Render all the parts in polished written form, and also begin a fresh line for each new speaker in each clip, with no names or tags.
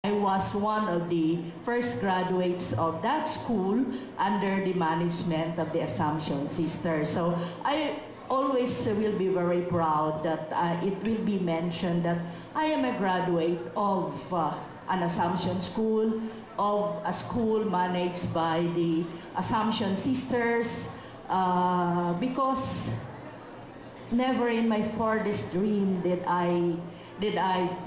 I was one of the first graduates of that school under the management of the Assumption Sisters. So I always will be very proud that it will be mentioned that I am a graduate of an Assumption school, of a school managed by the Assumption Sisters, because never in my farthest dream did I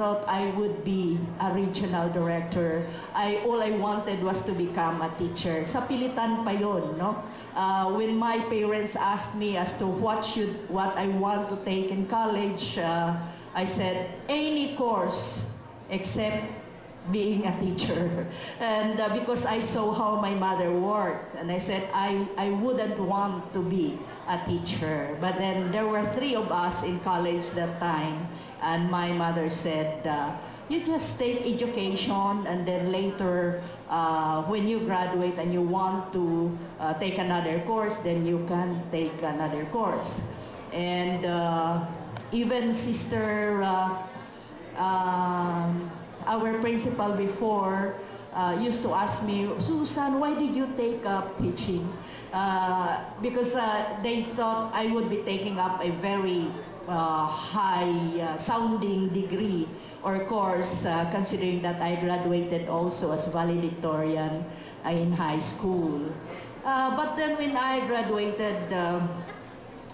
thought I would be a regional director. All I wanted was to become a teacher. Sa pilitan pa yun, no? When my parents asked me as to what I want to take in college, I said, any course except being a teacher. And because I saw how my mother worked, and I said, I wouldn't want to be a teacher. But then there were 3 of us in college that time, and my mother said, you just take education, and then later, when you graduate and you want to take another course, then you can take another course. And even Sister, our principal before, used to ask me, Susan, why did you take up teaching? Because they thought I would be taking up a very high sounding degree or course, considering that I graduated also as valedictorian in high school. But then when I graduated,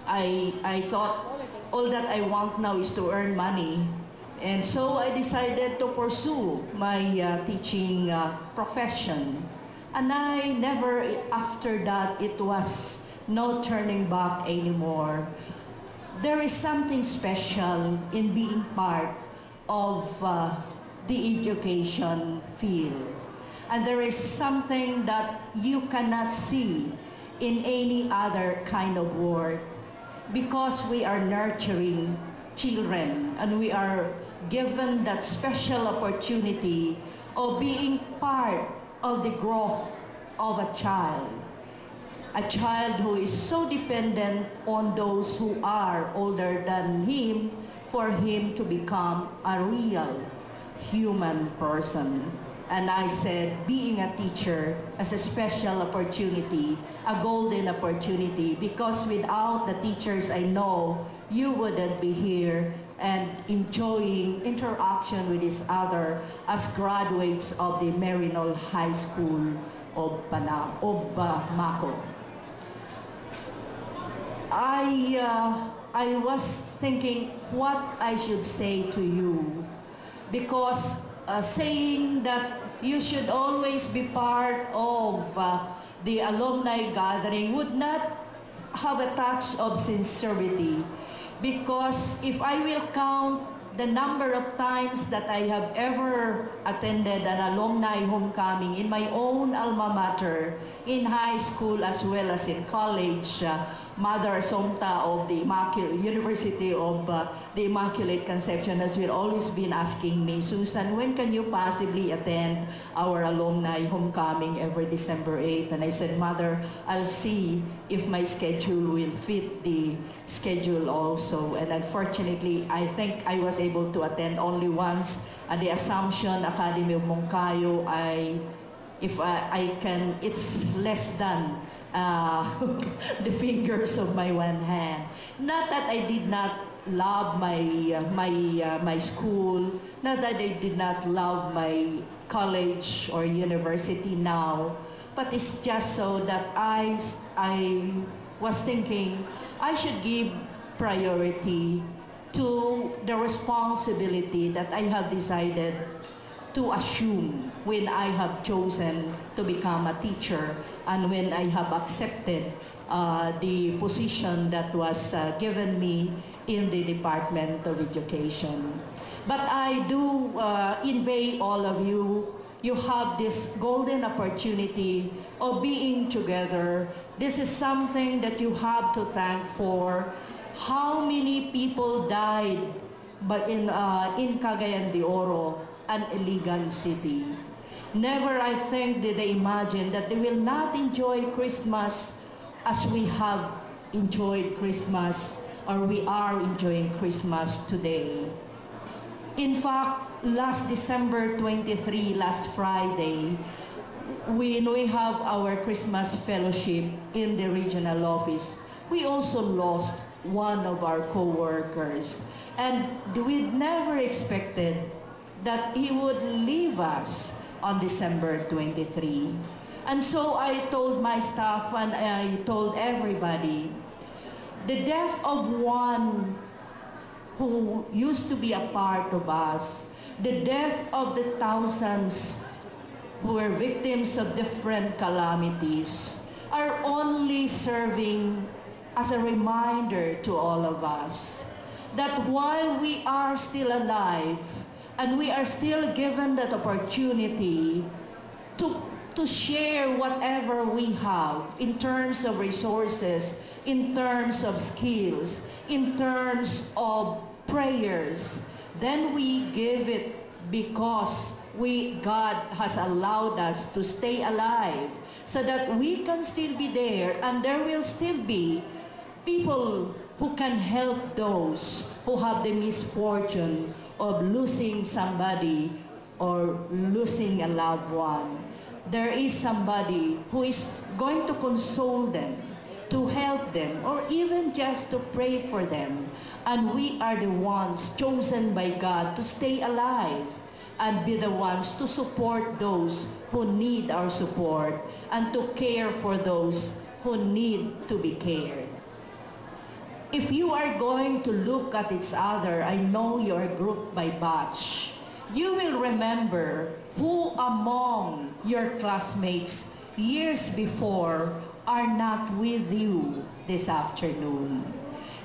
I thought all that I want now is to earn money. And so I decided to pursue my teaching profession. And I never, after that, it was no turning back anymore. There is something special in being part of the education field. And there is something that you cannot see in any other kind of work, because we are nurturing children and we are given that special opportunity of being part of the growth of a child who is so dependent on those who are older than him for him to become a real human person. And I said, being a teacher as a special opportunity, a golden opportunity, because without the teachers, I know you wouldn't be here and enjoying interaction with each other as graduates of the Maryknollian High School of Mako. I was thinking what I should say to you, because saying that you should always be part of the alumni gathering would not have a touch of sincerity, because if I will count the number of times that I have ever attended an alumni homecoming in my own alma mater, in high school as well as in college, Mother Assumpta of the University of the Immaculate Conception has always been asking me, Susan, when can you possibly attend our alumni homecoming every December 8th? And I said, Mother, I'll see if my schedule will fit the schedule also. And unfortunately, I think I was able to attend only once at the Assumption Academy of Moncayo. If I can, it's less than the fingers of my one hand. Not that I did not love my school, not that I did not love my college or university now, but it's just so that I was thinking I should give priority to the responsibility that I have decided to assume when I have chosen to become a teacher and when I have accepted the position that was given me in the Department of Education. But I do invite all of you, you have this golden opportunity of being together. This is something that you have to thank for. How many people died but in Cagayan de Oro, an Iligan city. Never, I think, did they imagine that they will not enjoy Christmas as we have enjoyed Christmas, or we are enjoying Christmas today. In fact, last December 23, last Friday, when we have our Christmas fellowship in the regional office, we also lost one of our co-workers. And we never expected that he would leave us on December 23. And so I told my staff and I told everybody, the death of one who used to be a part of us, the death of the thousands who were victims of different calamities, are only serving as a reminder to all of us that while we are still alive and we are still given that opportunity to share whatever we have in terms of resources, in terms of skills, in terms of prayers, then we give it because God has allowed us to stay alive so that we can still be there and there will still be people who can help those who have the misfortune of losing somebody or losing a loved one. There is somebody who is going to console them, to help them, or even just to pray for them. And we are the ones chosen by God to stay alive and be the ones to support those who need our support and to care for those who need to be cared. If you are going to look at each other, I know you are grouped by batch, you will remember who among your classmates years before are not with you this afternoon.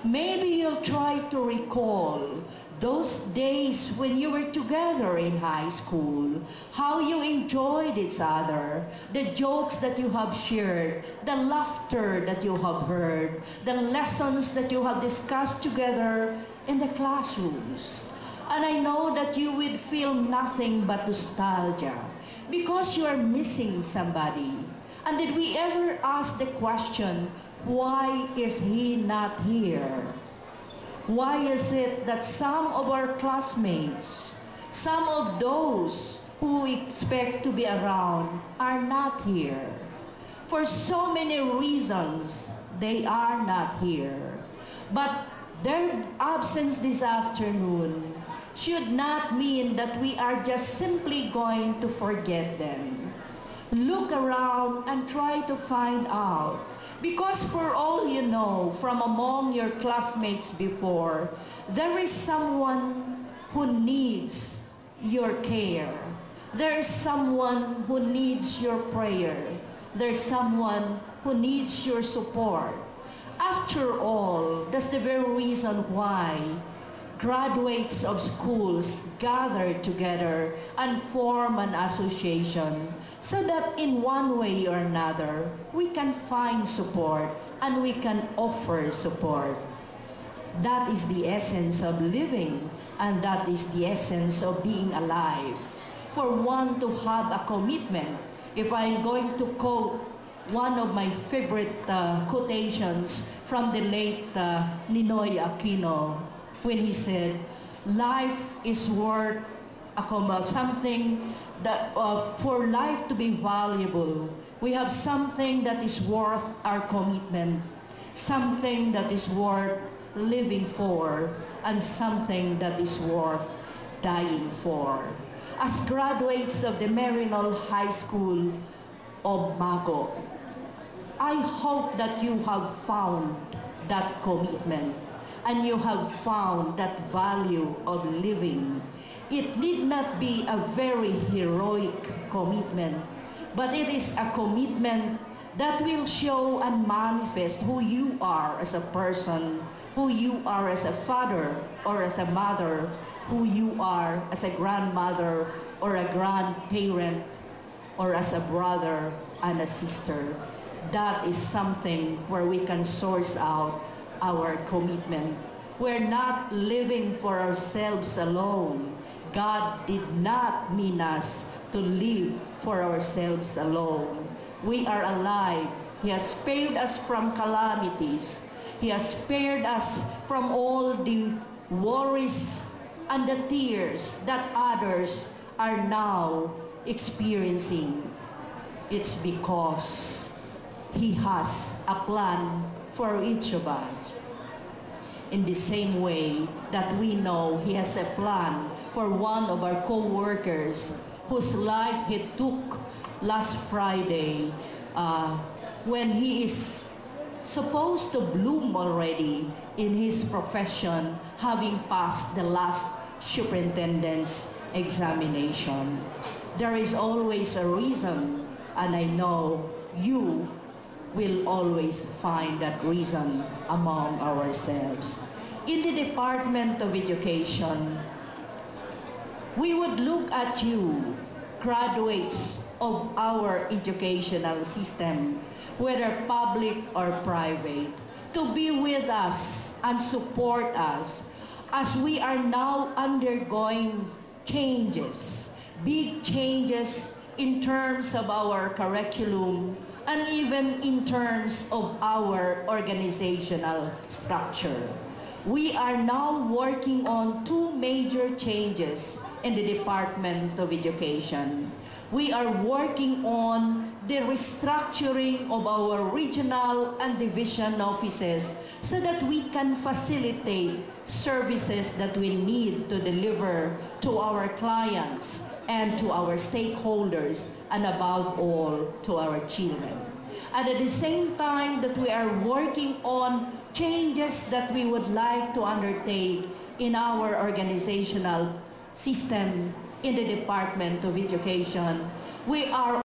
Maybe you'll try to recall those days when you were together in high school, how you enjoyed each other, the jokes that you have shared, the laughter that you have heard, the lessons that you have discussed together in the classrooms. And I know that you will feel nothing but nostalgia because you are missing somebody. And did we ever ask the question, why is he not here? Why is it that some of our classmates, some of those who we expect to be around are not here? For so many reasons, they are not here. But their absence this afternoon should not mean that we are just simply going to forget them. Look around and try to find out. Because for all you know, from among your classmates before, there is someone who needs your care. There is someone who needs your prayer. There's someone who needs your support. After all, that's the very reason why graduates of schools gather together and form an association so that in one way or another, we can find support and we can offer support. That is the essence of living, and that is the essence of being alive. For one to have a commitment, if I'm going to quote one of my favorite quotations from the late Ninoy Aquino, when he said, life is worth something that for life to be valuable, we have something that is worth our commitment, something that is worth living for, and something that is worth dying for. As graduates of the Maryknollian High School of Mago, I hope that you have found that commitment and you have found that value of living. It need not be a very heroic commitment, but it is a commitment that will show and manifest who you are as a person, who you are as a father or as a mother, who you are as a grandmother or a grandparent, or as a brother and a sister. That is something where we can source out our commitment. We're not living for ourselves alone. God did not mean us to live for ourselves alone. We are alive. He has spared us from calamities. He has spared us from all the worries and the tears that others are now experiencing. It's because He has a plan for each of us. In the same way that we know He has a plan for one of our co-workers whose life He took last Friday when he is supposed to bloom already in his profession, having passed the last superintendent's examination. There is always a reason, and I know you will always find that reason among ourselves. In the Department of Education, we would look at you, graduates of our educational system, whether public or private, to be with us and support us as we are now undergoing changes, big changes in terms of our curriculum and even in terms of our organizational structure. We are now working on two major changes in the Department of Education. We are working on the restructuring of our regional and division offices so that we can facilitate services that we need to deliver to our clients and to our stakeholders, and above all, to our children. And at the same time that we are working on changes that we would like to undertake in our organizational system in the Department of Education, we are